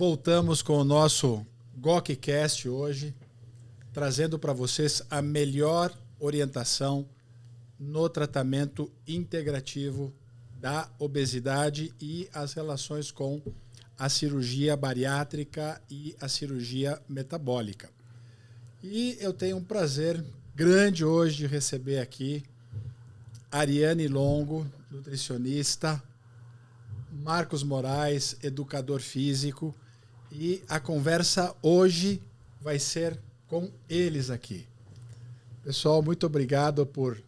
Voltamos com o nosso GOCcast hoje, trazendo para vocês a melhor orientação no tratamento integrativo da obesidade e as relações com a cirurgia bariátrica e a cirurgia metabólica. E eu tenho um prazer grande hoje de receber aqui Ariane Longo, nutricionista, Marcos Moraes, educador físico, e a conversa hoje vai ser com eles aqui. Pessoal, muito obrigado por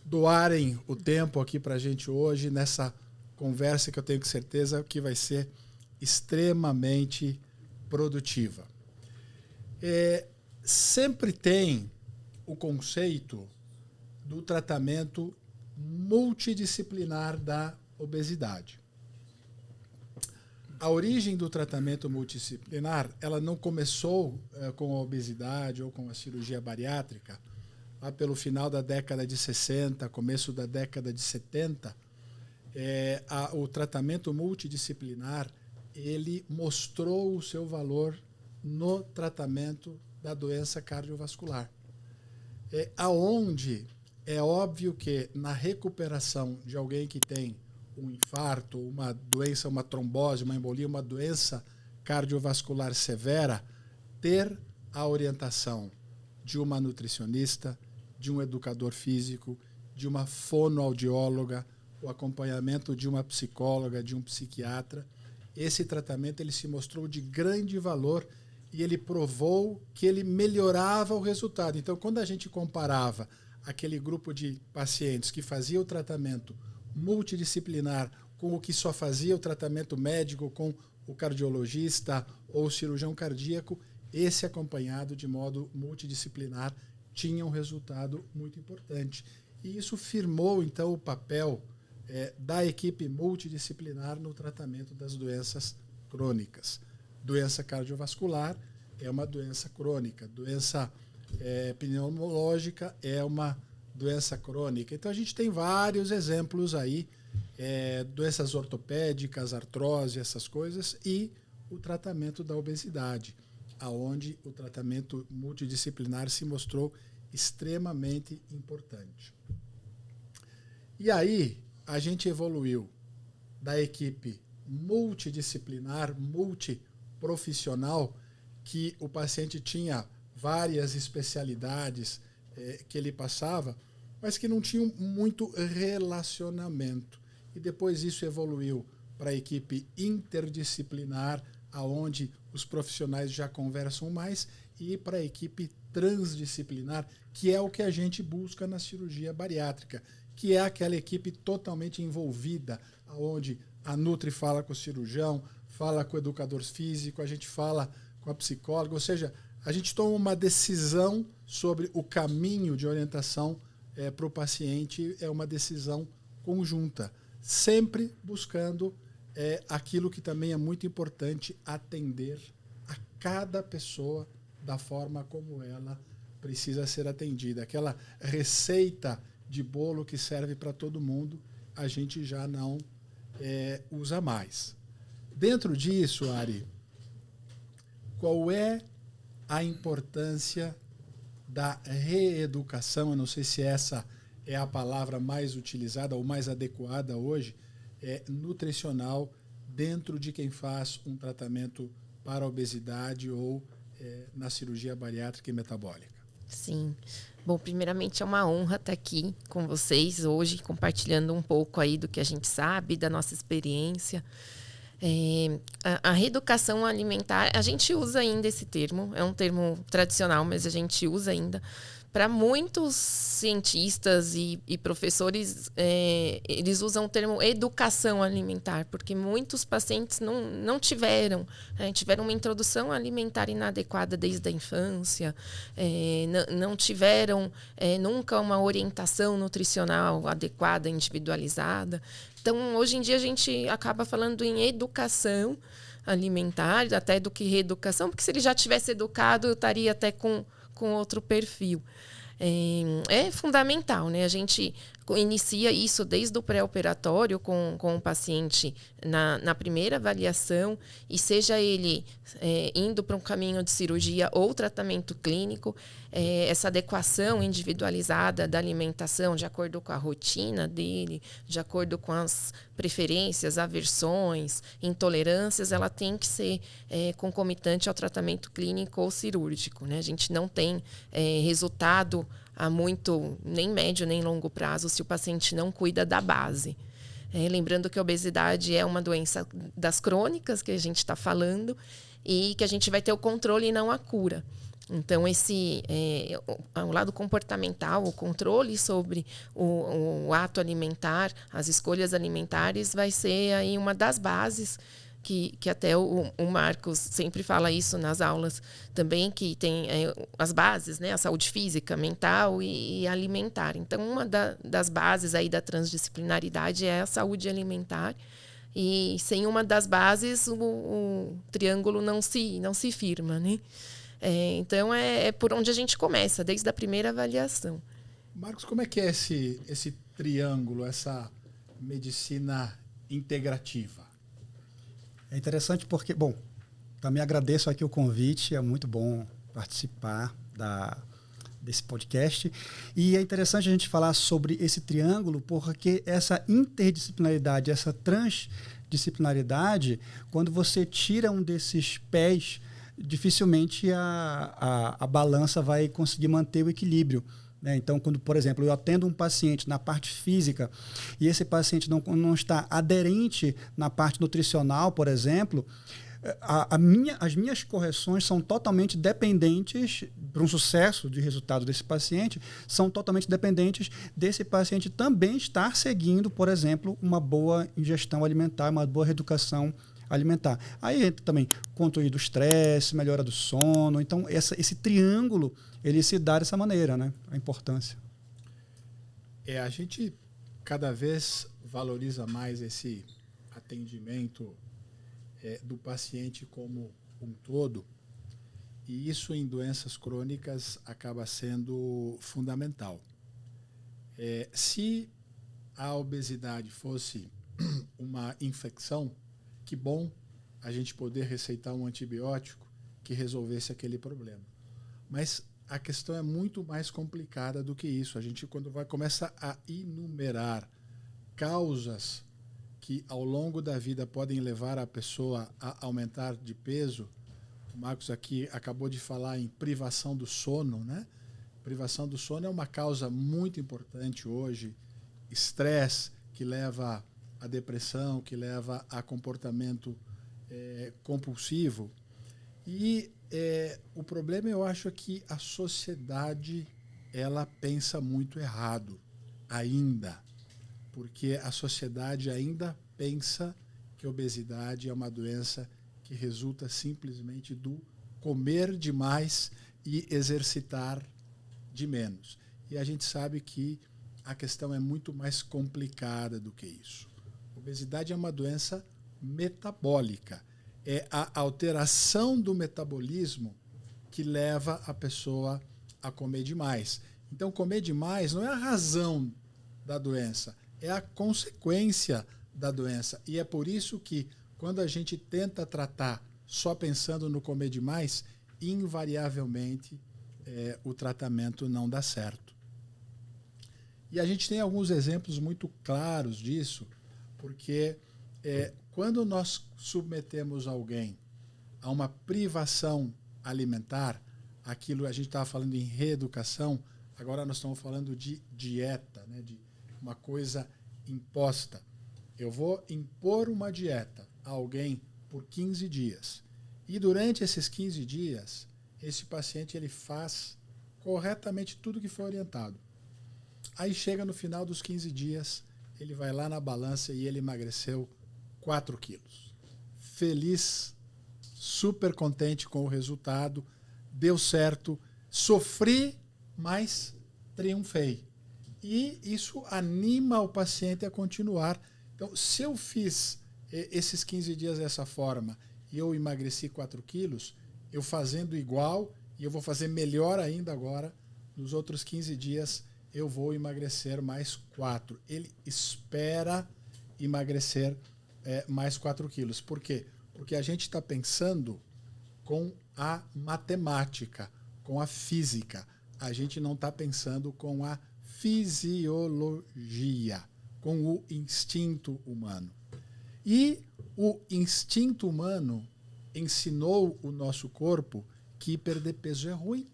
doarem o tempo aqui para a gente hoje, nessa conversa que eu tenho certeza que vai ser extremamente produtiva. Sempre tem o conceito do tratamento multidisciplinar da obesidade. A origem do tratamento multidisciplinar, ela não começou com a obesidade ou com a cirurgia bariátrica, lá pelo final da década de 60, começo da década de 70. O tratamento multidisciplinar, ele mostrou o seu valor no tratamento da doença cardiovascular. Aonde é óbvio que na recuperação de alguém que tem um infarto, uma doença, uma trombose, uma embolia, uma doença cardiovascular severa, ter a orientação de uma nutricionista, de um educador físico, de uma fonoaudióloga, o acompanhamento de uma psicóloga, de um psiquiatra. Esse tratamento ele se mostrou de grande valor e ele provou que ele melhorava o resultado. Então, quando a gente comparava aquele grupo de pacientes que fazia o tratamento multidisciplinar com o que só fazia o tratamento médico com o cardiologista ou o cirurgião cardíaco, esse acompanhado de modo multidisciplinar tinha um resultado muito importante. E isso firmou, então, o papel da equipe multidisciplinar no tratamento das doenças crônicas. Doença cardiovascular é uma doença crônica, doença pneumológica é uma doença crônica. Então, a gente tem vários exemplos aí, doenças ortopédicas, artrose, essas coisas, e o tratamento da obesidade, aonde o tratamento multidisciplinar se mostrou extremamente importante. E aí, a gente evoluiu da equipe multidisciplinar, multiprofissional, que o paciente tinha várias especialidades que ele passava, mas que não tinham muito relacionamento. E depois isso evoluiu para a equipe interdisciplinar, aonde os profissionais já conversam mais, e para a equipe transdisciplinar, que é o que a gente busca na cirurgia bariátrica, que é aquela equipe totalmente envolvida, onde a Nutri fala com o cirurgião, fala com o educador físico, a gente fala com a psicóloga, ou seja, a gente toma uma decisão sobre o caminho de orientação para o paciente, é uma decisão conjunta, sempre buscando aquilo que também é muito importante, atender a cada pessoa da forma como ela precisa ser atendida. Aquela receita de bolo que serve para todo mundo, a gente já não usa mais. Dentro disso, Ari, qual é a importância da reeducação? Eu não sei se essa é a palavra mais utilizada ou mais adequada hoje, nutricional, dentro de quem faz um tratamento para a obesidade ou na cirurgia bariátrica e metabólica. Sim. Bom, primeiramente é uma honra estar aqui com vocês hoje, compartilhando um pouco aí do que a gente sabe, da nossa experiência. A reeducação alimentar, a gente usa ainda esse termo, é um termo tradicional, mas a gente usa ainda. Para muitos cientistas e professores, eles usam o termo educação alimentar, porque muitos pacientes não tiveram uma introdução alimentar inadequada desde a infância, não tiveram nunca uma orientação nutricional adequada, individualizada. Então, hoje em dia, a gente acaba falando em educação alimentar, até do que reeducação, porque se ele já tivesse educado, eu estaria até com outro perfil. é fundamental, né? A gente inicia isso desde o pré-operatório com o paciente na primeira avaliação, e seja ele indo para um caminho de cirurgia ou tratamento clínico, essa adequação individualizada da alimentação de acordo com a rotina dele, de acordo com as preferências, aversões, intolerâncias, ela tem que ser concomitante ao tratamento clínico ou cirúrgico, né? A gente não tem resultado a muito, nem médio, nem longo prazo, se o paciente não cuida da base. Lembrando que a obesidade é uma doença das crônicas que a gente está falando e que a gente vai ter o controle e não a cura. Então, o lado comportamental, o controle sobre o ato alimentar, as escolhas alimentares, vai ser aí uma das bases que até o Marcos sempre fala isso nas aulas também, que tem as bases, né? A saúde física, mental e alimentar. Então, uma das bases aí da transdisciplinaridade é a saúde alimentar. E sem uma das bases, o triângulo não se firma, né? Então, é por onde a gente começa, desde a primeira avaliação. Marcos, como é que é esse triângulo, essa medicina integrativa? É interessante porque, bom, também agradeço aqui o convite, é muito bom participar desse podcast. E é interessante a gente falar sobre esse triângulo, porque essa interdisciplinaridade, essa transdisciplinaridade, quando você tira um desses pés, dificilmente a balança vai conseguir manter o equilíbrio. Então, quando, por exemplo, eu atendo um paciente na parte física e esse paciente não está aderente na parte nutricional, por exemplo, as minhas correções são totalmente dependentes, para um sucesso de resultado desse paciente, são totalmente dependentes desse paciente também estar seguindo, por exemplo, uma boa ingestão alimentar, uma boa reeducação alimentar. Aí entra também controle do estresse, melhora do sono. Então, esse triângulo, ele se dá dessa maneira, né? A importância. A gente cada vez valoriza mais esse atendimento do paciente como um todo, e isso em doenças crônicas acaba sendo fundamental. Se a obesidade fosse uma infecção, que bom a gente poder receitar um antibiótico que resolvesse aquele problema. Mas a questão é muito mais complicada do que isso. A gente, quando começa a enumerar causas que ao longo da vida podem levar a pessoa a aumentar de peso, o Marcos aqui acabou de falar em privação do sono, né? Privação do sono é uma causa muito importante hoje. Estresse, que leva a depressão, que leva a comportamento compulsivo. E o problema, eu acho, é que a sociedade ela pensa muito errado ainda, porque a sociedade ainda pensa que a obesidade é uma doença que resulta simplesmente do comer demais e exercitar de menos. E a gente sabe que a questão é muito mais complicada do que isso. A obesidade é uma doença metabólica. É a alteração do metabolismo que leva a pessoa a comer demais. Então, comer demais não é a razão da doença, é a consequência da doença. E é por isso que, quando a gente tenta tratar só pensando no comer demais, invariavelmente o tratamento não dá certo. E a gente tem alguns exemplos muito claros disso, porque quando nós submetemos alguém a uma privação alimentar, aquilo a gente estava falando em reeducação, agora nós estamos falando de dieta, né, de uma coisa imposta. Eu vou impor uma dieta a alguém por 15 dias. E durante esses 15 dias, esse paciente ele faz corretamente tudo que foi orientado. Aí chega no final dos 15 dias, ele vai lá na balança e ele emagreceu 4 quilos. Feliz, super contente com o resultado, deu certo, sofri, mas triunfei. E isso anima o paciente a continuar. Então, se eu fiz esses 15 dias dessa forma e eu emagreci 4 quilos, eu fazendo igual, e eu vou fazer melhor ainda agora, nos outros 15 dias eu vou emagrecer mais 4. Ele espera emagrecer mais 4 quilos. Por quê? Porque a gente está pensando com a matemática, com a física. A gente não está pensando com a fisiologia, com o instinto humano. E o instinto humano ensinou o nosso corpo que perder peso é ruim.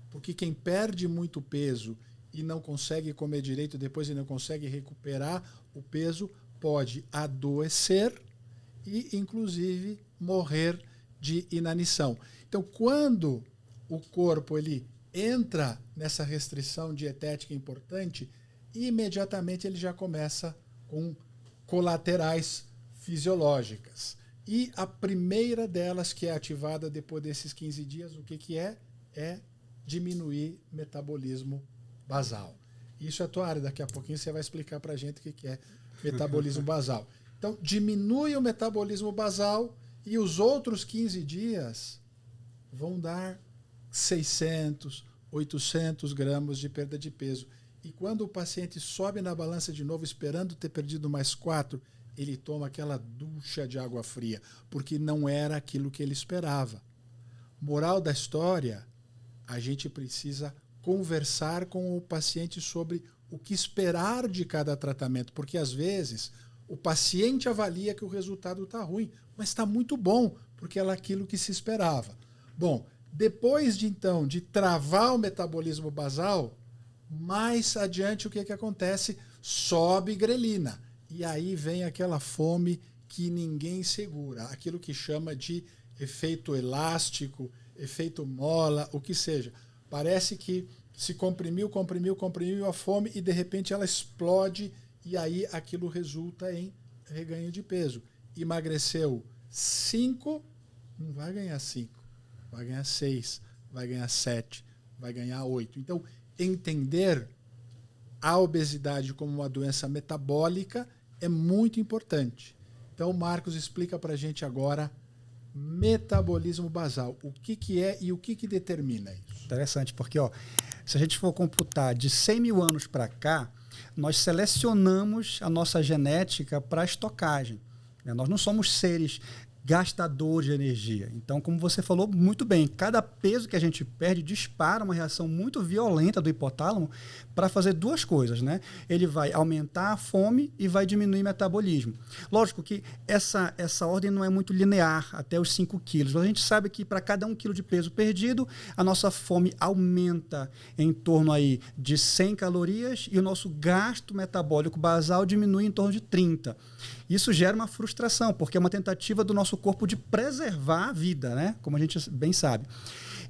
Porque quem perde muito peso e não consegue comer direito depois e não consegue recuperar o peso pode adoecer e, inclusive, morrer de inanição. Então, quando o corpo ele entra nessa restrição dietética importante, imediatamente ele já começa com colaterais fisiológicas. E a primeira delas que é ativada depois desses 15 dias, o que é? É diminuir metabolismo basal. Isso é a tua área, daqui a pouquinho você vai explicar para a gente o que é metabolismo basal. Então, diminui o metabolismo basal e os outros 15 dias vão dar 600, 800 gramas de perda de peso. E quando o paciente sobe na balança de novo, esperando ter perdido mais 4, ele toma aquela ducha de água fria, porque não era aquilo que ele esperava. Moral da história, a gente precisa conversar com o paciente sobre o que esperar de cada tratamento, porque às vezes o paciente avalia que o resultado está ruim, mas está muito bom, porque era aquilo que se esperava. Bom, depois de travar o metabolismo basal, mais adiante o que acontece? Sobe grelina. E aí vem aquela fome que ninguém segura, aquilo que chama de efeito elástico, efeito mola, o que seja. Parece que se comprimiu a fome e de repente ela explode e aí aquilo resulta em reganho de peso. Emagreceu 5, não vai ganhar 5, vai ganhar 6, vai ganhar 7, vai ganhar 8. Então, entender a obesidade como uma doença metabólica é muito importante. Então, Marcos, explica para a gente agora metabolismo basal. O que é e o que determina isso? Interessante, porque se a gente for computar de 100 mil anos para cá, nós selecionamos a nossa genética para a estocagem. Nós não somos seres gastadores de energia. Então, como você falou muito bem, cada peso que a gente perde dispara uma reação muito violenta do hipotálamo para fazer duas coisas, né? Ele vai aumentar a fome e vai diminuir o metabolismo. Lógico que essa ordem não é muito linear até os 5 quilos. A gente sabe que para cada 1 quilo de peso perdido, a nossa fome aumenta em torno aí de 100 calorias e o nosso gasto metabólico basal diminui em torno de 30. Isso gera uma frustração, porque é uma tentativa do nosso corpo de preservar a vida, né? Como a gente bem sabe.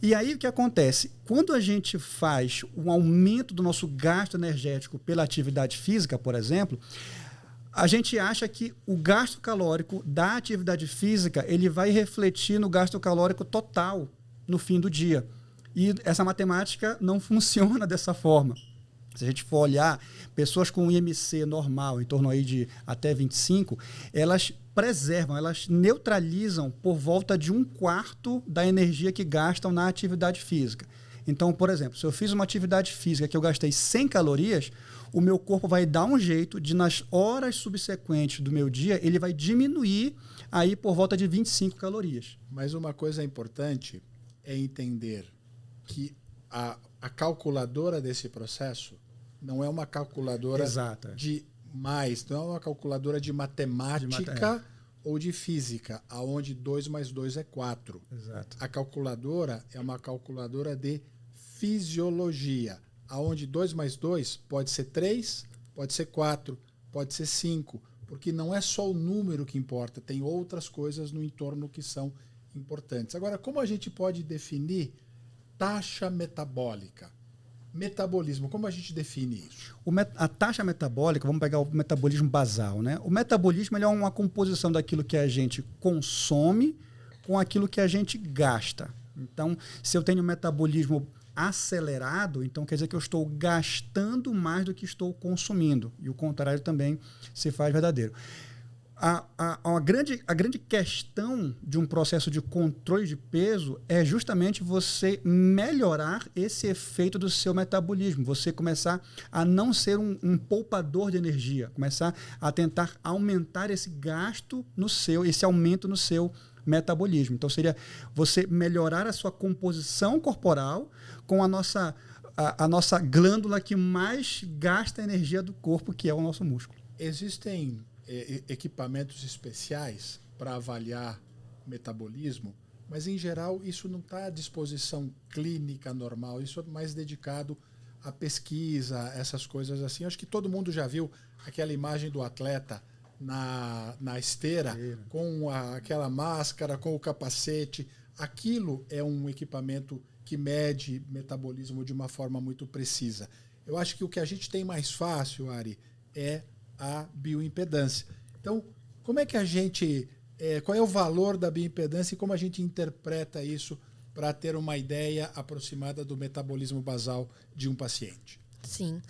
E aí o que acontece? Quando a gente faz um aumento do nosso gasto energético pela atividade física, por exemplo, a gente acha que o gasto calórico da atividade física ele vai refletir no gasto calórico total no fim do dia. E essa matemática não funciona dessa forma. Se a gente for olhar, pessoas com IMC normal, em torno aí de até 25, elas preservam, elas neutralizam por volta de 1/4 da energia que gastam na atividade física. Então, por exemplo, se eu fiz uma atividade física que eu gastei 100 calorias, o meu corpo vai dar um jeito de, nas horas subsequentes do meu dia, ele vai diminuir aí por volta de 25 calorias. Mas uma coisa importante é entender que a calculadora desse processo não é uma calculadora Exato. não é uma calculadora de matemática ou de física, aonde 2 mais 2 é 4. Exato. A calculadora é uma calculadora de fisiologia, aonde 2 mais 2 pode ser 3, pode ser 4, pode ser 5, porque não é só o número que importa, tem outras coisas no entorno que são importantes. Agora, como a gente pode definir taxa metabólica? Metabolismo, como a gente define isso? A taxa metabólica, vamos pegar o metabolismo basal, né? O metabolismo ele é uma composição daquilo que a gente consome com aquilo que a gente gasta. Então, se eu tenho um metabolismo acelerado, então quer dizer que eu estou gastando mais do que estou consumindo. E o contrário também se faz verdadeiro. A grande questão de um processo de controle de peso é justamente você melhorar esse efeito do seu metabolismo, você começar a não ser um poupador de energia, começar a tentar aumentar esse gasto esse aumento no seu metabolismo. Então, seria você melhorar a sua composição corporal com a nossa glândula que mais gasta energia do corpo, que é o nosso músculo. Existem equipamentos especiais para avaliar metabolismo, mas em geral isso não está à disposição clínica normal, isso é mais dedicado à pesquisa, essas coisas assim. Acho que todo mundo já viu aquela imagem do atleta na esteira, com aquela máscara, com o capacete. Aquilo é um equipamento que mede metabolismo de uma forma muito precisa. Eu acho que o que a gente tem mais fácil, Ari, é a bioimpedância. Então, como é que qual é o valor da bioimpedância e como a gente interpreta isso para ter uma ideia aproximada do metabolismo basal de um paciente? Sim.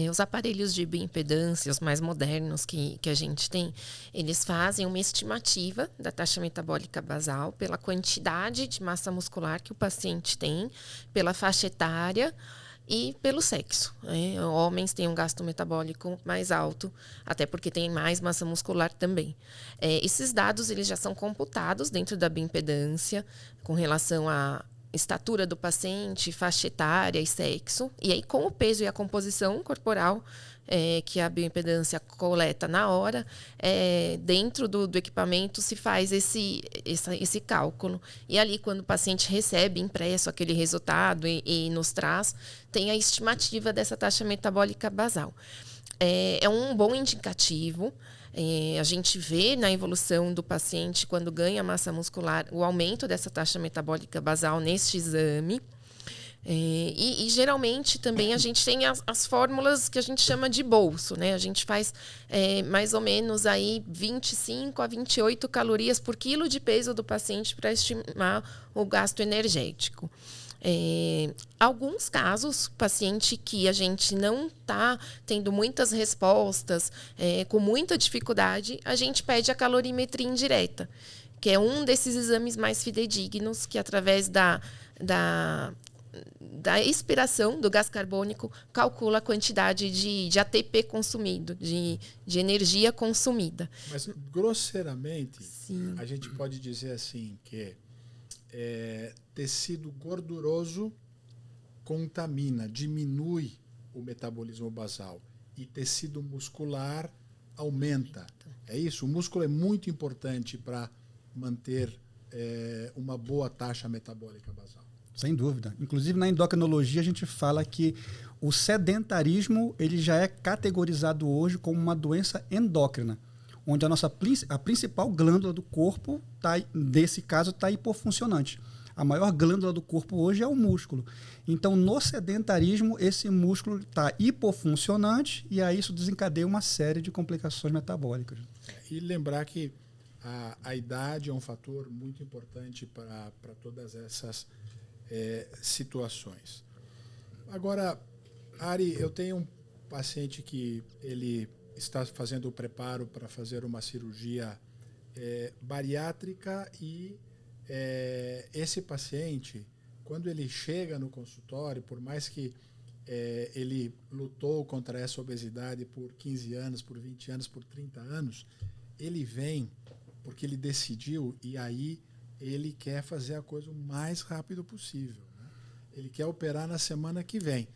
Os aparelhos de bioimpedância, os mais modernos que a gente tem, eles fazem uma estimativa da taxa metabólica basal pela quantidade de massa muscular que o paciente tem, pela faixa etária e pelo sexo. Homens têm um gasto metabólico mais alto, até porque tem mais massa muscular também. Esses dados eles já são computados dentro da bioimpedância com relação à estatura do paciente, faixa etária e sexo. E aí, com o peso e a composição corporal que a bioimpedância coleta na hora, dentro do equipamento se faz esse cálculo. E ali, quando o paciente recebe impresso aquele resultado e nos traz, tem a estimativa dessa taxa metabólica basal. É um bom indicativo. A gente vê na evolução do paciente, quando ganha massa muscular, o aumento dessa taxa metabólica basal neste exame. E geralmente também a gente tem as fórmulas que a gente chama de bolso, né? A gente faz mais ou menos aí 25 a 28 calorias por quilo de peso do paciente para estimar o gasto energético. Alguns casos, paciente que a gente não está tendo muitas respostas, com muita dificuldade, a gente pede a calorimetria indireta, que é um desses exames mais fidedignos, que através da expiração do gás carbônico calcula a quantidade de ATP consumido, de energia consumida. Mas, grosseiramente, Sim. A gente pode dizer assim que tecido gorduroso contamina, diminui o metabolismo basal, e tecido muscular aumenta. É isso? O músculo é muito importante para manter uma boa taxa metabólica basal. Sem dúvida. Inclusive, na endocrinologia, a gente fala que o sedentarismo ele já é categorizado hoje como uma doença endócrina, onde a principal glândula do corpo, nesse caso, está hipofuncionante. A maior glândula do corpo hoje é o músculo. Então, no sedentarismo, esse músculo está hipofuncionante e aí isso desencadeia uma série de complicações metabólicas. E lembrar que a idade é um fator muito importante para todas essas situações. Agora, Ari, eu tenho um paciente que ele está fazendo o preparo para fazer uma cirurgia bariátrica e esse paciente, quando ele chega no consultório, por mais que ele lutou contra essa obesidade por 15 anos, por 20 anos, por 30 anos, ele vem porque ele decidiu e aí ele quer fazer a coisa o mais rápido possível, né? Ele quer operar na semana que vem.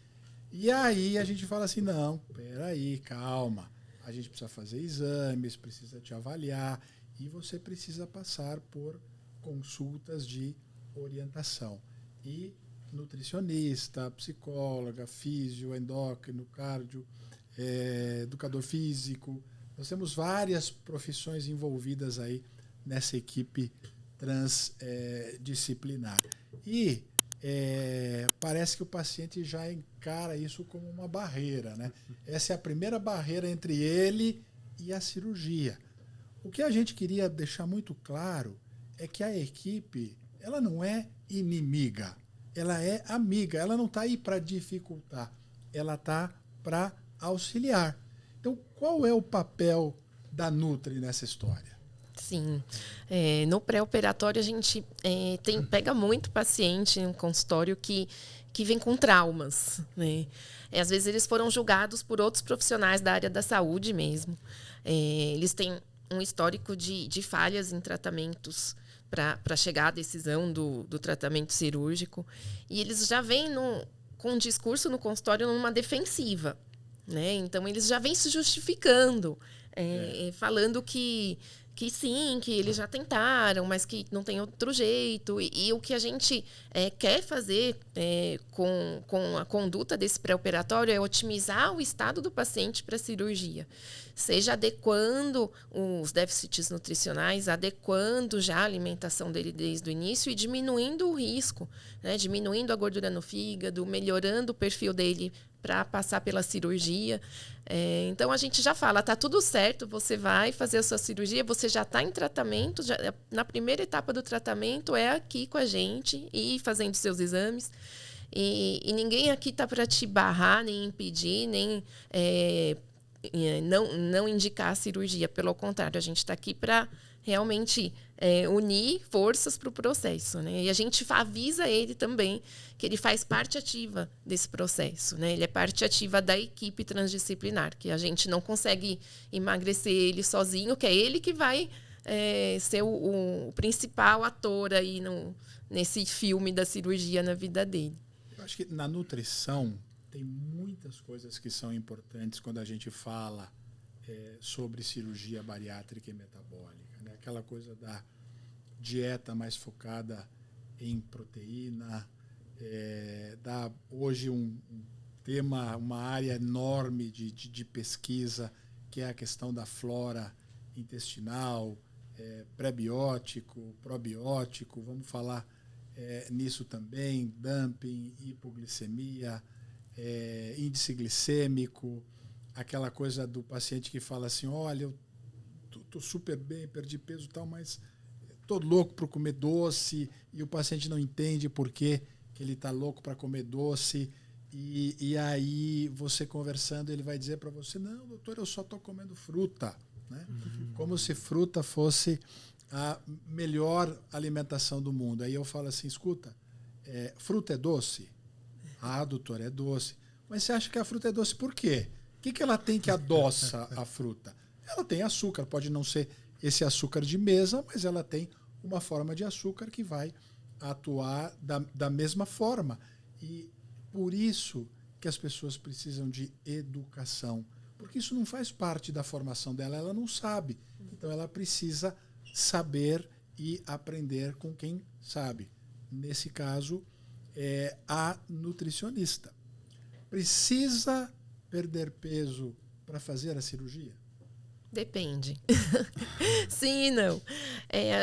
E aí a gente fala assim, não, peraí, calma. A gente precisa fazer exames, precisa te avaliar e você precisa passar por consultas de orientação. E nutricionista, psicóloga, físio, endócrino, cardio, educador físico. Nós temos várias profissões envolvidas aí nessa equipe transdisciplinar. E parece que o paciente já encara isso como uma barreira, né? Essa é a primeira barreira entre ele e a cirurgia. O que a gente queria deixar muito claro é que a equipe ela não é inimiga, ela é amiga, ela não está aí para dificultar, ela está para auxiliar. Então, qual é o papel da Nutri nessa história? Sim. No pré-operatório, a gente pega muito paciente no consultório que vem com traumas, né? Às vezes eles foram julgados por outros profissionais da área da saúde mesmo. Eles têm um histórico de falhas em tratamentos para chegar à decisão do tratamento cirúrgico. E eles já vêm com um discurso no consultório numa defensiva, né? Então, eles já vêm se justificando, falando que sim, que eles já tentaram, mas que não tem outro jeito. E o que a gente quer fazer com a conduta desse pré-operatório é otimizar o estado do paciente para a cirurgia. Seja adequando os déficits nutricionais, adequando já a alimentação dele desde o início e diminuindo o risco, né? Diminuindo a gordura no fígado, melhorando o perfil dele para passar pela cirurgia. Então, a gente já fala, tá tudo certo, você vai fazer a sua cirurgia, você já está em tratamento, na primeira etapa do tratamento é aqui com a gente e fazendo seus exames. E ninguém aqui está para te barrar, nem impedir, nem não indicar a cirurgia. Pelo contrário, a gente está aqui para realmente unir forças para o processo, né? E a gente avisa ele também que ele faz parte ativa desse processo, né? Ele é parte ativa da equipe transdisciplinar, que a gente não consegue emagrecer ele sozinho, que é ele que vai ser o principal ator aí nesse filme da cirurgia na vida dele. Eu acho que na nutrição tem muitas coisas que são importantes quando a gente fala sobre cirurgia bariátrica e metabólica, né? Aquela coisa da dieta mais focada em proteína, dá hoje um tema, uma área enorme de pesquisa, que é a questão da flora intestinal, pré-biótico, probiótico, vamos falar nisso também, dumping, hipoglicemia, índice glicêmico, aquela coisa do paciente que fala assim, olha, eu tô super bem, perdi peso e tal, mas tô louco para comer doce, e o paciente não entende por que ele está louco para comer doce, e aí você conversando, ele vai dizer para você, não, doutor, eu só estou comendo fruta, né? Como se fruta fosse a melhor alimentação do mundo. Aí eu falo assim, escuta, fruta é doce? Ah, doutor, é doce. Mas você acha que a fruta é doce por quê? O que ela tem que adoça a fruta? Ela tem açúcar, pode não ser esse açúcar de mesa, mas ela tem uma forma de açúcar que vai atuar da mesma forma. E por isso que as pessoas precisam de educação, porque isso não faz parte da formação dela, ela não sabe. Então ela precisa saber e aprender com quem sabe. Nesse caso, a nutricionista. Precisa perder peso para fazer a cirurgia? Depende. Sim e não.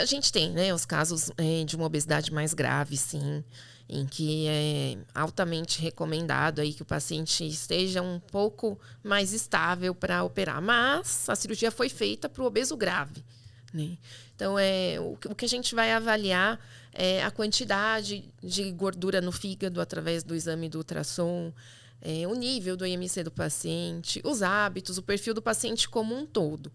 A gente tem, né, os casos de uma obesidade mais grave, sim, em que é altamente recomendado aí que o paciente esteja um pouco mais estável para operar. Mas a cirurgia foi feita para o obeso grave, né? Então, o que a gente vai avaliar é a quantidade de gordura no fígado através do exame do ultrassom, o nível do IMC do paciente, os hábitos, o perfil do paciente como um todo.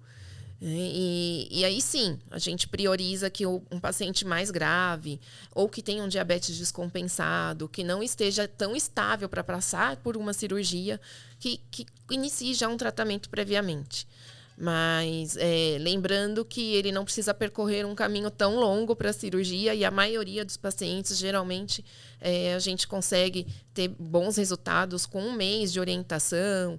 E aí sim, a gente prioriza que um paciente mais grave ou que tenha um diabetes descompensado, que não esteja tão estável para passar por uma cirurgia, que inicie já um tratamento previamente. Mas lembrando que ele não precisa percorrer um caminho tão longo para a cirurgia, e a maioria dos pacientes, geralmente, a gente consegue ter bons resultados com 1 mês de orientação,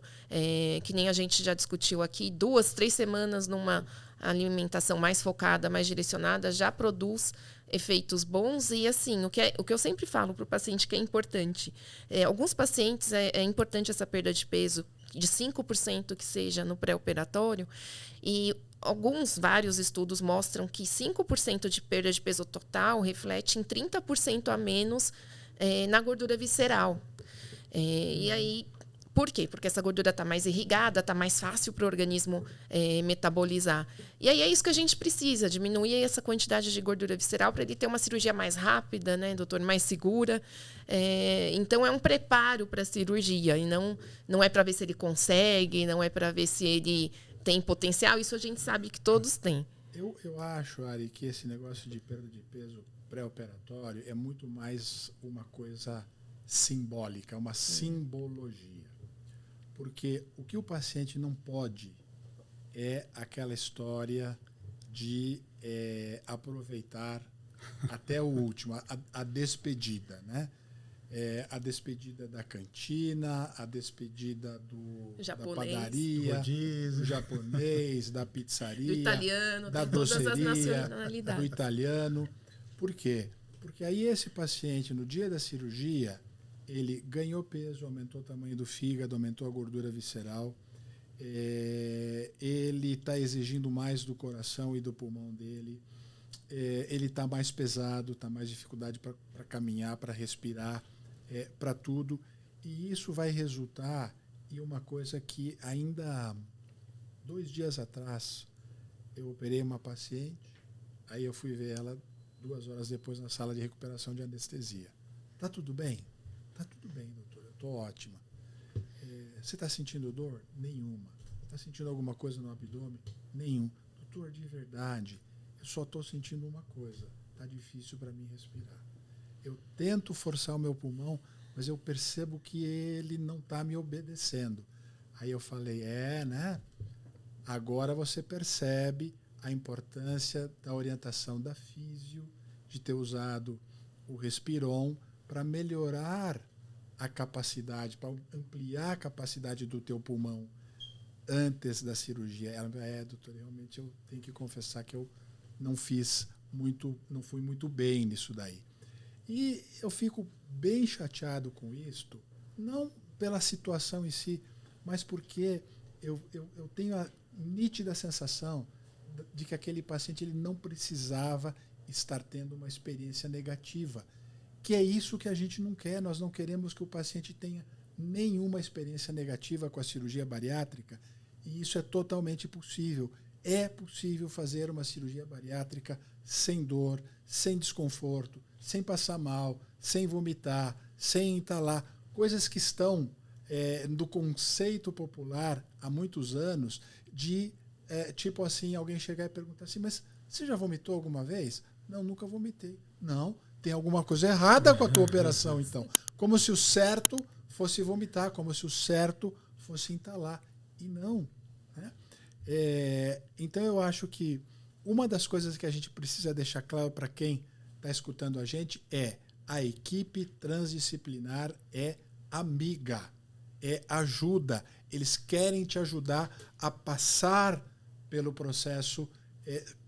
que nem a gente já discutiu aqui, 2, 3 semanas numa alimentação mais focada, mais direcionada, já produz efeitos bons. E assim, o que eu sempre falo para o paciente que é importante, alguns pacientes é importante essa perda de peso, de 5% que seja no pré-operatório, e vários estudos mostram que 5% de perda de peso total reflete em 30% a menos na gordura visceral. E aí, por quê? Porque essa gordura está mais irrigada, está mais fácil para o organismo metabolizar. E aí é isso que a gente precisa, diminuir essa quantidade de gordura visceral para ele ter uma cirurgia mais rápida, né, doutor, mais segura. Então, é um preparo para a cirurgia, e não é para ver se ele consegue, não é para ver se ele tem potencial, isso a gente sabe que todos têm. Eu acho, Ari, que esse negócio de perda de peso pré-operatório é muito mais uma coisa simbólica, uma simbologia. Porque o que o paciente não pode é aquela história de aproveitar até o último, a despedida, né? A despedida da cantina, a despedida da padaria, do japonês, da pizzaria, do italiano, da todas as doceria, nacionalidades. do italiano. Por quê? Porque aí esse paciente, no dia da cirurgia, ele ganhou peso, aumentou o tamanho do fígado, aumentou a gordura visceral, ele está exigindo mais do coração e do pulmão dele, ele está mais pesado, está mais dificuldade para caminhar, para respirar, para tudo. E isso vai resultar em uma coisa que ainda 2 dias atrás eu operei uma paciente, aí eu fui ver ela 2 horas depois na sala de recuperação de anestesia. Tá tudo bem? Tá tudo bem, doutor, eu estou ótima. Você está sentindo dor? Nenhuma. Está sentindo alguma coisa no abdômen? Nenhum. Doutor, de verdade, eu só estou sentindo uma coisa. Está difícil para mim respirar. Eu tento forçar o meu pulmão, mas eu percebo que ele não está me obedecendo. Aí eu falei, né? Agora você percebe a importância da orientação da físio, de ter usado o Respiron para melhorar a capacidade, para ampliar a capacidade do teu pulmão antes da cirurgia. Ela, doutor, realmente eu tenho que confessar que eu não fui muito bem nisso daí. E eu fico bem chateado com isto, não pela situação em si, mas porque eu tenho a nítida sensação de que aquele paciente ele não precisava estar tendo uma experiência negativa, que é isso que a gente não quer. Nós não queremos que o paciente tenha nenhuma experiência negativa com a cirurgia bariátrica, e isso é totalmente possível. É possível fazer uma cirurgia bariátrica sem dor, sem desconforto, sem passar mal, sem vomitar, sem entalar, coisas que estão do conceito popular há muitos anos de, tipo assim, alguém chegar e perguntar assim, mas você já vomitou alguma vez? Não, nunca vomitei. Não, tem alguma coisa errada com a tua operação, então. Como se o certo fosse vomitar, como se o certo fosse entalar. E não. Né? Então, eu acho que uma das coisas que a gente precisa deixar claro para quem está escutando a gente é a equipe transdisciplinar é amiga, é ajuda. Eles querem te ajudar a passar pelo processo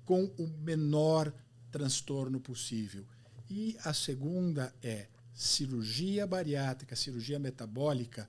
com o menor transtorno possível. E a segunda é cirurgia bariátrica, cirurgia metabólica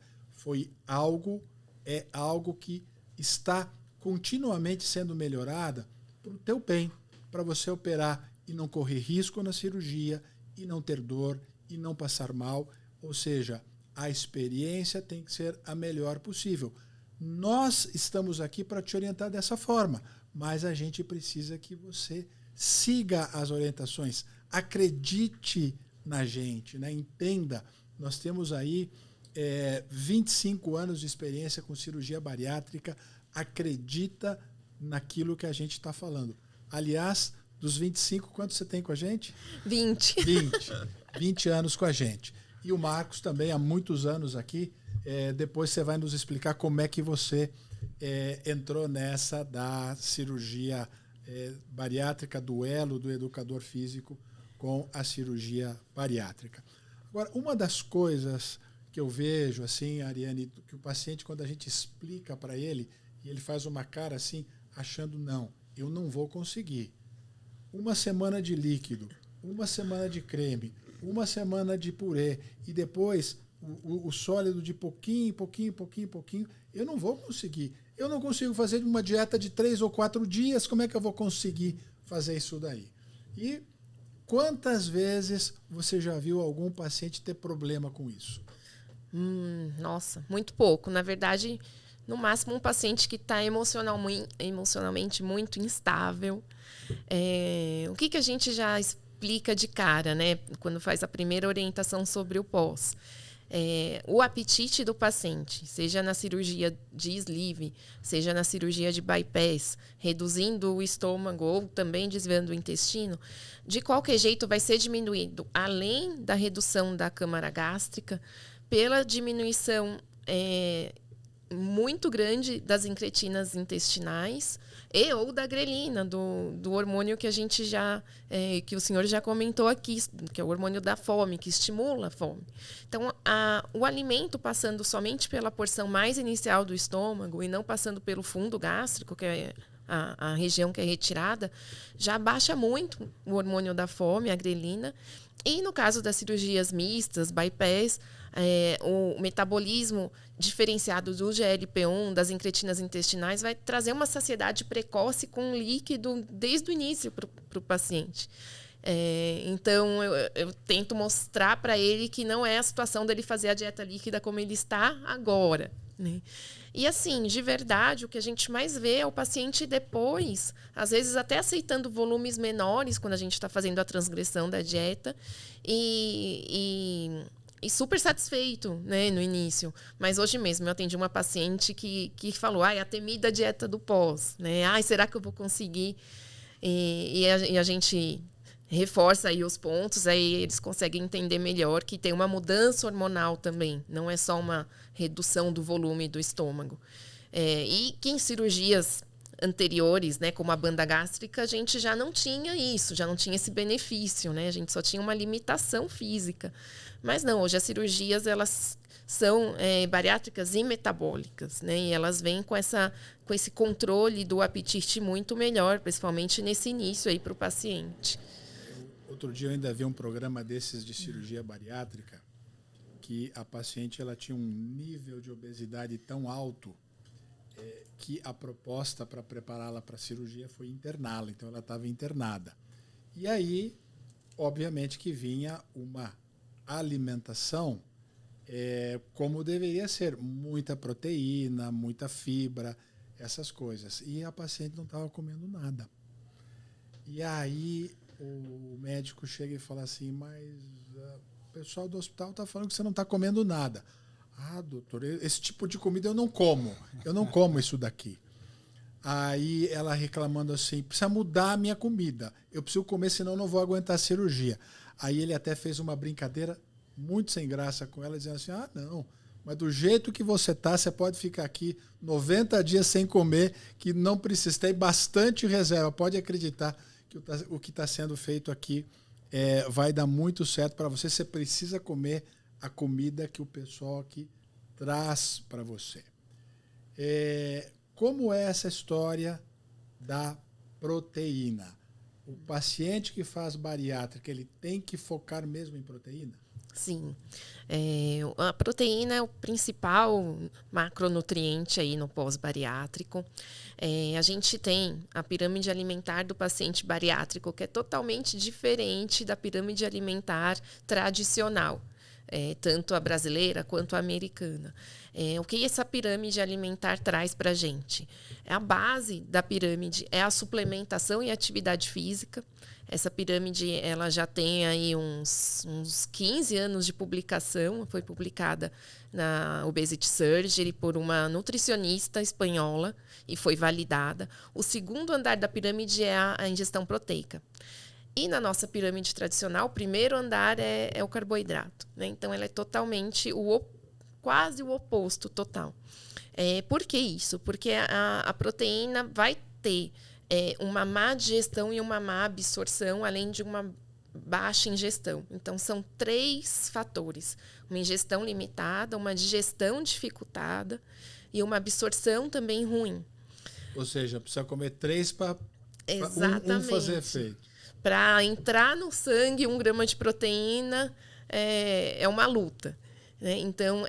é algo que está continuamente sendo melhorada para o teu bem, para você operar e não correr risco na cirurgia, e não ter dor, e não passar mal. Ou seja, a experiência tem que ser a melhor possível. Nós estamos aqui para te orientar dessa forma, mas a gente precisa que você siga as orientações, acredite na gente, né? Entenda, nós temos aí 25 anos de experiência com cirurgia bariátrica, acredita naquilo que a gente está falando. Aliás, dos 25, quanto você tem com a gente? 20. 20 anos com a gente. E o Marcos também, há muitos anos aqui. Depois você vai nos explicar como é que você entrou nessa da cirurgia bariátrica, duelo do educador físico com a cirurgia bariátrica. Agora, uma das coisas que eu vejo, assim, Ariane, que o paciente, quando a gente explica para ele, e ele faz uma cara assim, achando, não, eu não vou conseguir. 1 semana de líquido, 1 semana de creme, 1 semana de purê, e depois o sólido de pouquinho, eu não vou conseguir. Eu não consigo fazer uma dieta de 3 ou 4 dias, como é que eu vou conseguir fazer isso daí? E quantas vezes você já viu algum paciente ter problema com isso? Nossa, muito pouco. Na verdade, no máximo um paciente que está emocionalmente muito instável. O que a gente já explica de cara, né? Quando faz a primeira orientação sobre o pós? o apetite do paciente, seja na cirurgia de sleeve, seja na cirurgia de bypass, reduzindo o estômago ou também desviando o intestino, de qualquer jeito vai ser diminuído, além da redução da câmara gástrica, pela diminuição muito grande das incretinas intestinais e ou da grelina, do hormônio que a gente que o senhor já comentou aqui, que é o hormônio da fome, que estimula a fome. Então, o alimento passando somente pela porção mais inicial do estômago e não passando pelo fundo gástrico, que é a região que é retirada, já baixa muito o hormônio da fome, a grelina. E no caso das cirurgias mistas, bypass, o metabolismo diferenciado do GLP-1, das incretinas intestinais, vai trazer uma saciedade precoce com líquido desde o início para o paciente. Então, eu tento mostrar para ele que não é a situação dele fazer a dieta líquida como ele está agora, né? E assim, de verdade, o que a gente mais vê é o paciente depois, às vezes até aceitando volumes menores quando a gente está fazendo a transgressão da dieta e super satisfeito, né, no início. Mas hoje mesmo eu atendi uma paciente que falou, a temida dieta do pós, né? Será que eu vou conseguir? E a gente reforça aí os pontos, aí eles conseguem entender melhor que tem uma mudança hormonal também, não é só uma redução do volume do estômago. E que em cirurgias anteriores, né, como a banda gástrica, a gente já não tinha isso, já não tinha esse benefício, né? A gente só tinha uma limitação física. Mas não, hoje as cirurgias, elas são bariátricas e metabólicas, né? E elas vêm com esse controle do apetite muito melhor, principalmente nesse início aí para o paciente. Outro dia eu ainda vi um programa desses de cirurgia bariátrica que a paciente ela tinha um nível de obesidade tão alto que a proposta para prepará-la para a cirurgia foi interná-la. Então, ela estava internada. E aí, obviamente, que vinha uma alimentação como deveria ser. Muita proteína, muita fibra, essas coisas. E a paciente não estava comendo nada. E aí, o médico chega e fala assim, mas o pessoal do hospital está falando que você não está comendo nada. Doutor, esse tipo de comida eu não como. Eu não como isso daqui. Aí ela reclamando assim, precisa mudar a minha comida. Eu preciso comer, senão não vou aguentar a cirurgia. Aí ele até fez uma brincadeira muito sem graça com ela, dizendo assim, não, mas do jeito que você está, você pode ficar aqui 90 dias sem comer, que não precisa, tem bastante reserva. Pode acreditar que o que está sendo feito aqui vai dar muito certo para você. Você precisa comer a comida que o pessoal aqui traz para você. Como é essa história da proteína? O paciente que faz bariátrica, ele tem que focar mesmo em proteína? Sim. A proteína é o principal macronutriente aí no pós-bariátrico. A gente tem a pirâmide alimentar do paciente bariátrico, que é totalmente diferente da pirâmide alimentar tradicional. Tanto a brasileira quanto a americana. O que essa pirâmide alimentar traz para a gente? A base da pirâmide é a suplementação e atividade física. Essa pirâmide ela já tem aí uns 15 anos de publicação. Foi publicada na Obesity Surgery por uma nutricionista espanhola e foi validada. O segundo andar da pirâmide é a ingestão proteica. E na nossa pirâmide tradicional, o primeiro andar é o carboidrato, né? Então, ela é totalmente quase o oposto total. Por que isso? Porque a proteína vai ter uma má digestão e uma má absorção, além de uma baixa ingestão. Então, são 3 fatores. Uma ingestão limitada, uma digestão dificultada e uma absorção também ruim. Ou seja, precisa comer 3 para um fazer efeito. Para entrar no sangue 1 grama de proteína é uma luta, né? Então,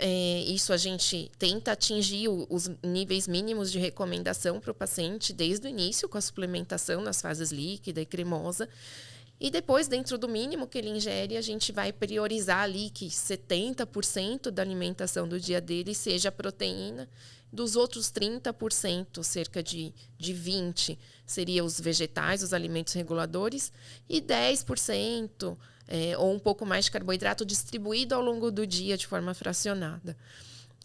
isso a gente tenta atingir os níveis mínimos de recomendação para o paciente desde o início, com a suplementação nas fases líquida e cremosa. E depois, dentro do mínimo que ele ingere, a gente vai priorizar ali que 70% da alimentação do dia dele seja proteína. Dos outros 30%, cerca de 20% seriam os vegetais, os alimentos reguladores, e 10%, ou um pouco mais de carboidrato distribuído ao longo do dia de forma fracionada.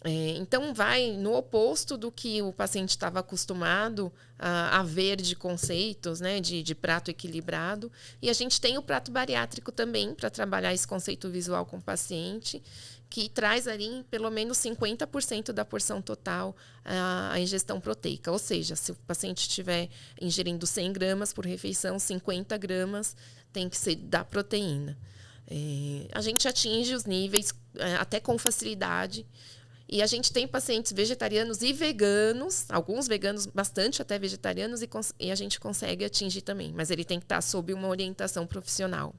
Então, vai no oposto do que o paciente estava acostumado a ver de conceitos, né, de prato equilibrado. E a gente tem o prato bariátrico também para trabalhar esse conceito visual com o paciente, que traz ali pelo menos 50% da porção total a ingestão proteica. Ou seja, se o paciente estiver ingerindo 100 gramas por refeição, 50 gramas tem que ser da proteína. A gente atinge os níveis até com facilidade. E a gente tem pacientes vegetarianos e veganos, alguns veganos, bastante até vegetarianos, e a gente consegue atingir também. Mas ele tem que estar sob uma orientação profissional.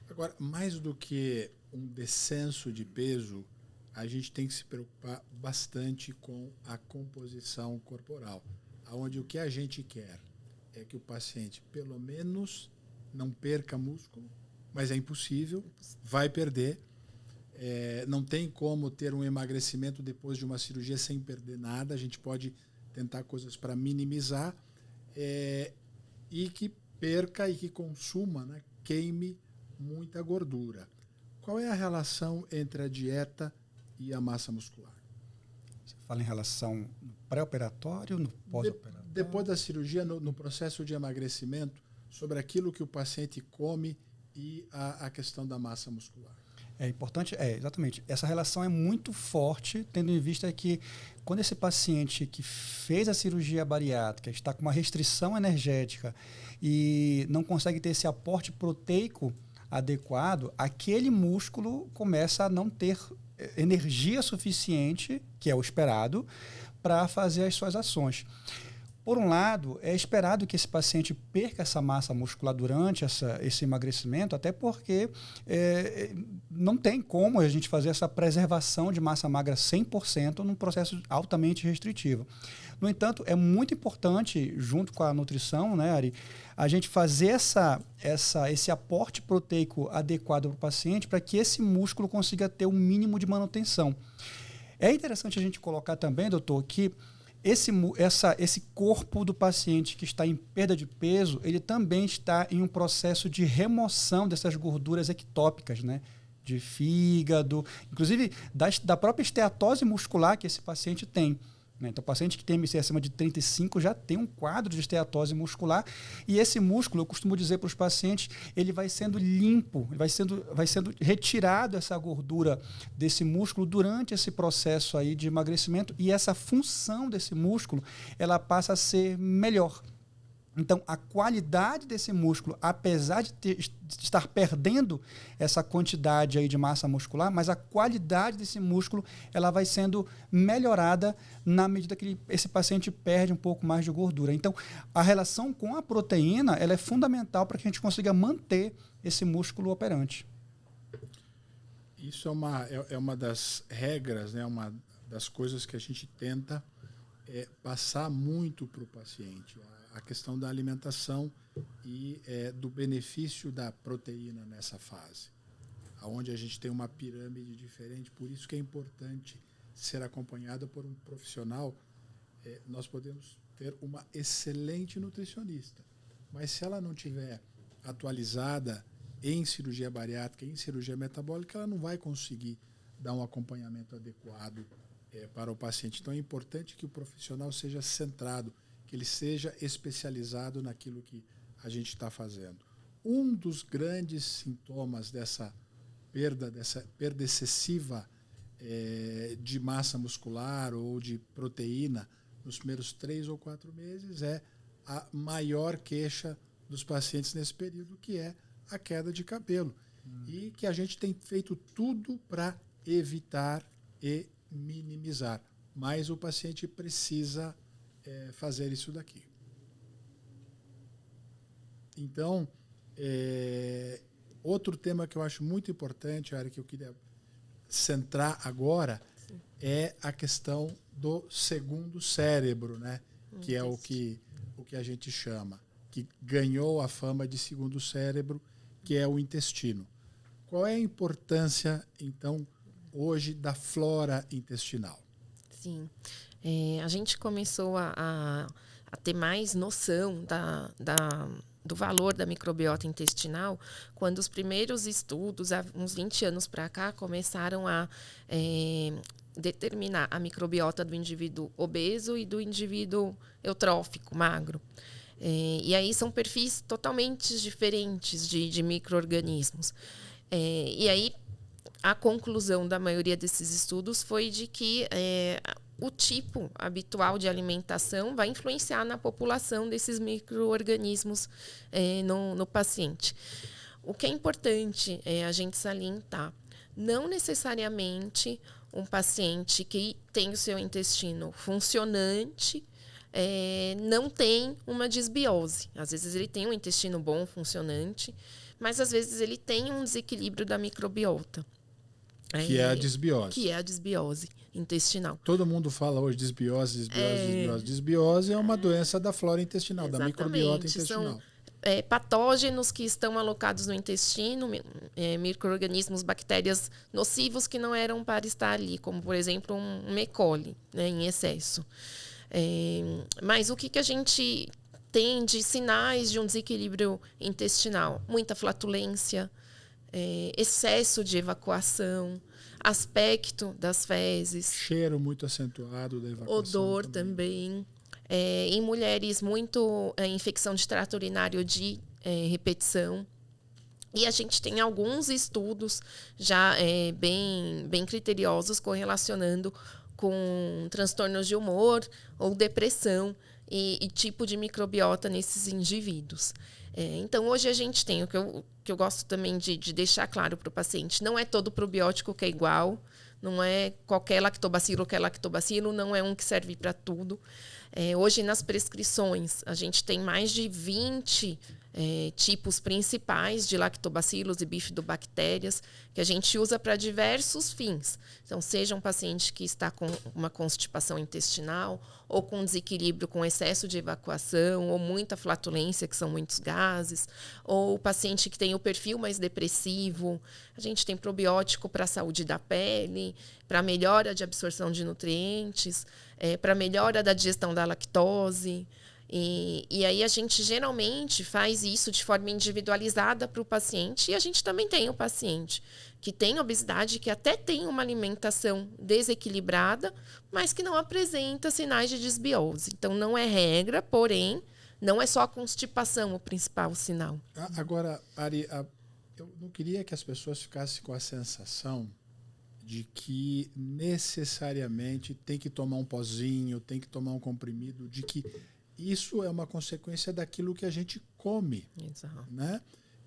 Agora, mais do que um descenso de peso, a gente tem que se preocupar bastante com a composição corporal, onde o que a gente quer é que o paciente, pelo menos, não perca músculo, mas é impossível, vai perder. Não tem como ter um emagrecimento depois de uma cirurgia sem perder nada. A gente pode tentar coisas para minimizar e que perca e que consuma, né, queime muita gordura. Qual é a relação entre a dieta e a massa muscular? Você fala em relação no pré-operatório, no pós-operatório? Depois da cirurgia, no processo de emagrecimento, sobre aquilo que o paciente come e a questão da massa muscular. É importante, exatamente. Essa relação é muito forte, tendo em vista que quando esse paciente que fez a cirurgia bariátrica está com uma restrição energética e não consegue ter esse aporte proteico adequado, aquele músculo começa a não ter energia suficiente, que é o esperado, para fazer as suas ações. Por um lado, é esperado que esse paciente perca essa massa muscular durante esse emagrecimento, até porque não tem como a gente fazer essa preservação de massa magra 100% num processo altamente restritivo. No entanto, é muito importante, junto com a nutrição, né, Ari, a gente fazer esse aporte proteico adequado para o paciente para que esse músculo consiga ter um mínimo de manutenção. É interessante a gente colocar também, doutor, que esse corpo do paciente que está em perda de peso, ele também está em um processo de remoção dessas gorduras ectópicas, né? De fígado, inclusive da própria esteatose muscular que esse paciente tem. Né? Então, o paciente que tem MCI acima de 35 já tem um quadro de esteatose muscular e esse músculo, eu costumo dizer para os pacientes, ele vai sendo limpo, vai sendo retirado essa gordura desse músculo durante esse processo aí de emagrecimento e essa função desse músculo, ela passa a ser melhor. Então, a qualidade desse músculo, apesar de estar perdendo essa quantidade aí de massa muscular, mas a qualidade desse músculo ela vai sendo melhorada na medida que esse paciente perde um pouco mais de gordura. Então, a relação com a proteína ela é fundamental para que a gente consiga manter esse músculo operante. Isso é uma das regras, né? Uma das coisas que a gente tenta passar muito para o paciente. A questão da alimentação e do benefício da proteína nessa fase, onde a gente tem uma pirâmide diferente, por isso que é importante ser acompanhada por um profissional. Nós podemos ter uma excelente nutricionista, mas se ela não tiver atualizada em cirurgia bariátrica, em cirurgia metabólica, ela não vai conseguir dar um acompanhamento adequado para o paciente. Então é importante que o profissional seja centrado, que ele seja especializado naquilo que a gente está fazendo. Um dos grandes sintomas dessa perda excessiva de massa muscular ou de proteína nos primeiros 3 ou 4 meses é a maior queixa dos pacientes nesse período, que é a queda de cabelo. E que a gente tem feito tudo para evitar e minimizar. Mas o paciente precisa fazer isso daqui. Então, outro tema que eu acho muito importante, a área que eu queria centrar agora, sim, é a questão do segundo cérebro, né? Que é o que a gente chama, que ganhou a fama de segundo cérebro, que é o intestino. Qual é a importância, então, hoje da flora intestinal? Sim. A gente começou a ter mais noção do valor da microbiota intestinal quando os primeiros estudos, há uns 20 anos para cá, começaram a determinar a microbiota do indivíduo obeso e do indivíduo eutrófico, magro. E aí são perfis totalmente diferentes de micro-organismos. E aí a conclusão da maioria desses estudos foi de que o tipo habitual de alimentação vai influenciar na população desses micro-organismos no paciente. O que é importante a gente salientar, não necessariamente um paciente que tem o seu intestino funcionante não tem uma disbiose. Às vezes ele tem um intestino bom, funcionante, mas às vezes ele tem um desequilíbrio da microbiota. Que é a disbiose. Que é a disbiose intestinal. Todo mundo fala hoje disbiose. Disbiose é uma doença da flora intestinal, Exatamente. Da microbiota intestinal. São patógenos que estão alocados no intestino, micro-organismos, bactérias nocivos que não eram para estar ali, como, por exemplo, um E. coli, né, em excesso. Mas o que a gente tem de sinais de um desequilíbrio intestinal? Muita flatulência, excesso de evacuação, aspecto das fezes. Cheiro muito acentuado da evacuação. Odor também. Em mulheres, muito infecção de trato urinário de repetição. E a gente tem alguns estudos já bem criteriosos correlacionando com transtornos de humor ou depressão e tipo de microbiota nesses indivíduos. Então, hoje a gente tem o que eu gosto também de deixar claro para o paciente. Não é todo probiótico que é igual, não é qualquer lactobacilo que é lactobacilo, não é um que serve para tudo. Hoje, nas prescrições, a gente tem mais de 20 tipos principais de lactobacilos e bifidobactérias que a gente usa para diversos fins. Então, seja um paciente que está com uma constipação intestinal ou com desequilíbrio com excesso de evacuação ou muita flatulência, que são muitos gases, ou o paciente que tem o perfil mais depressivo. A gente tem probiótico para a saúde da pele, para melhora de absorção de nutrientes, para melhora da digestão da lactose. E aí a gente geralmente faz isso de forma individualizada para o paciente. E a gente também tem o paciente que tem obesidade, que até tem uma alimentação desequilibrada, mas que não apresenta sinais de disbiose. Então, não é regra, porém, não é só a constipação o principal sinal. Agora, Ari, eu não queria que as pessoas ficassem com a sensação de que necessariamente tem que tomar um pozinho, tem que tomar um comprimido, de que isso é uma consequência daquilo que a gente come. Exato. Né?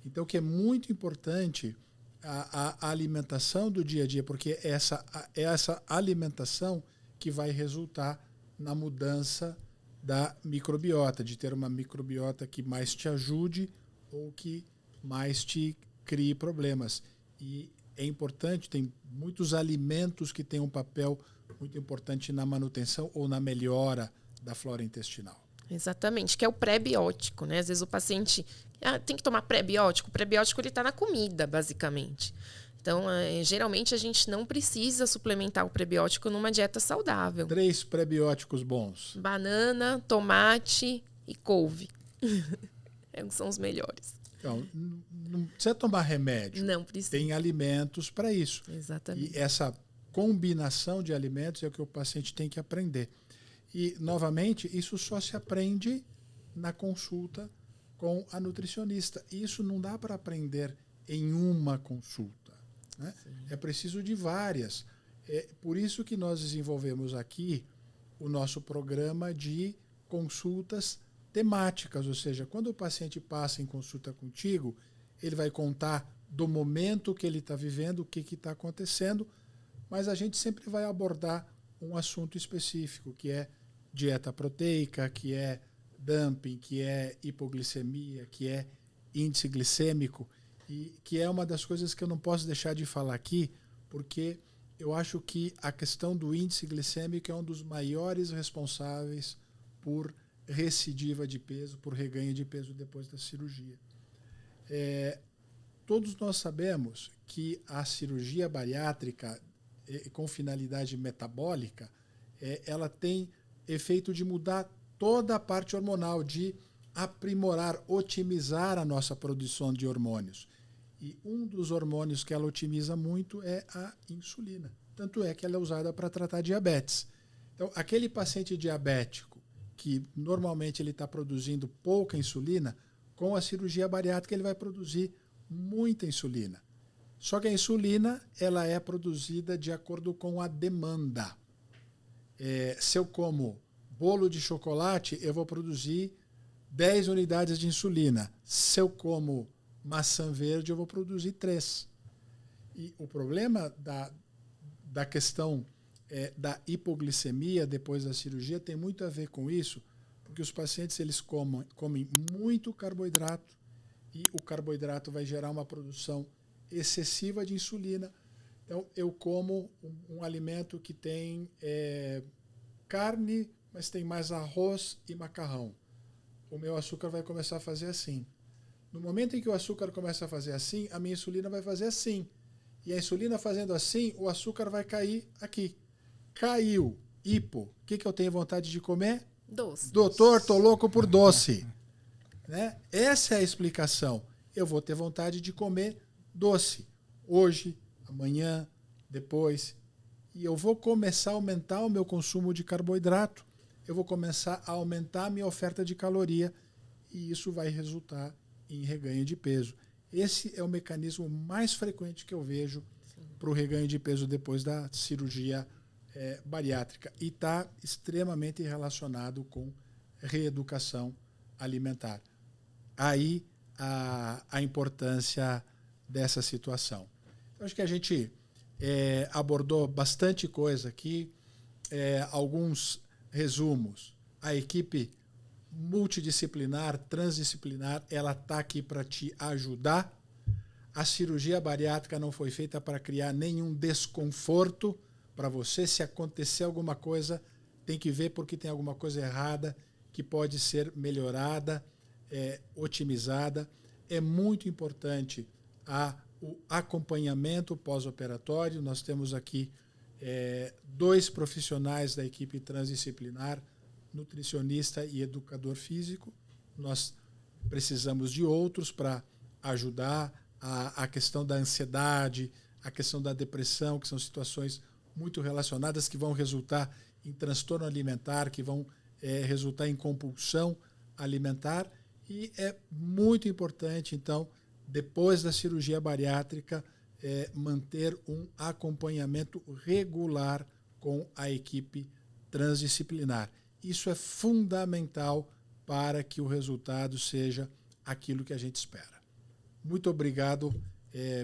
Então, que é muito importante a alimentação do dia a dia, porque é essa alimentação que vai resultar na mudança da microbiota, de ter uma microbiota que mais te ajude ou que mais te crie problemas. E é importante, tem muitos alimentos que têm um papel muito importante na manutenção ou na melhora da flora intestinal. Exatamente, que é o pré-biótico, né? Às vezes o paciente tem que tomar pré-biótico. O pré-biótico está na comida, basicamente. Então, geralmente, a gente não precisa suplementar o prebiótico numa dieta saudável. 3 prebióticos bons. Banana, tomate e couve. São os melhores. Então, não precisa tomar remédio. Não precisa. Tem alimentos para isso. Exatamente. E essa combinação de alimentos é o que o paciente tem que aprender. E, novamente, isso só se aprende na consulta com a nutricionista. Isso não dá para aprender em uma consulta. Né? É preciso de várias. É por isso que nós desenvolvemos aqui o nosso programa de consultas temáticas, ou seja, quando o paciente passa em consulta contigo, ele vai contar do momento que ele está vivendo, o que está acontecendo, mas a gente sempre vai abordar um assunto específico, que é dieta proteica, que é dumping, que é hipoglicemia, que é índice glicêmico, e que é uma das coisas que eu não posso deixar de falar aqui, porque eu acho que a questão do índice glicêmico é um dos maiores responsáveis por recidiva de peso, por reganho de peso depois da cirurgia. Todos nós sabemos que a cirurgia bariátrica com finalidade metabólica, ela tem efeito de mudar toda a parte hormonal, de aprimorar, otimizar a nossa produção de hormônios. E um dos hormônios que ela otimiza muito é a insulina. Tanto é que ela é usada para tratar diabetes. Então, aquele paciente diabético que normalmente ele está produzindo pouca insulina, com a cirurgia bariátrica ele vai produzir muita insulina. Só que a insulina ela é produzida de acordo com a demanda. Se eu como bolo de chocolate, eu vou produzir 10 unidades de insulina. Se eu como maçã verde, eu vou produzir 3. E o problema da questão da hipoglicemia depois da cirurgia tem muito a ver com isso, porque os pacientes eles comem muito carboidrato e o carboidrato vai gerar uma produção excessiva de insulina. Então, eu como um alimento que tem carne, mas tem mais arroz e macarrão. O meu açúcar vai começar a fazer assim. No momento em que o açúcar começa a fazer assim, a minha insulina vai fazer assim. E a insulina fazendo assim, o açúcar vai cair aqui. Caiu, hipo. O que eu tenho vontade de comer? Doce. Doutor, tô louco por doce. Né? Essa é a explicação. Eu vou ter vontade de comer doce. Hoje, amanhã, depois. E eu vou começar a aumentar o meu consumo de carboidrato. Eu vou começar a aumentar a minha oferta de caloria. E isso vai resultar em reganho de peso. Esse é o mecanismo mais frequente que eu vejo para o reganho de peso depois da cirurgia bariátrica. E está extremamente relacionado com reeducação alimentar. Aí a importância dessa situação. Eu acho que a gente abordou bastante coisa aqui, alguns resumos. A equipe multidisciplinar, transdisciplinar, ela está aqui para te ajudar. A cirurgia bariátrica não foi feita para criar nenhum desconforto para você. Se acontecer alguma coisa, tem que ver porque tem alguma coisa errada que pode ser melhorada, otimizada. É muito importante o acompanhamento pós-operatório. Nós temos aqui 2 profissionais da equipe transdisciplinar, nutricionista e educador físico. Nós precisamos de outros para ajudar a questão da ansiedade, a questão da depressão, que são situações muito relacionadas, que vão resultar em transtorno alimentar, que vão resultar em compulsão alimentar. E é muito importante, então, depois da cirurgia bariátrica, manter um acompanhamento regular com a equipe transdisciplinar. Isso é fundamental para que o resultado seja aquilo que a gente espera. Muito obrigado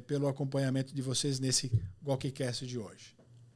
pelo acompanhamento de vocês nesse GOKcast de hoje.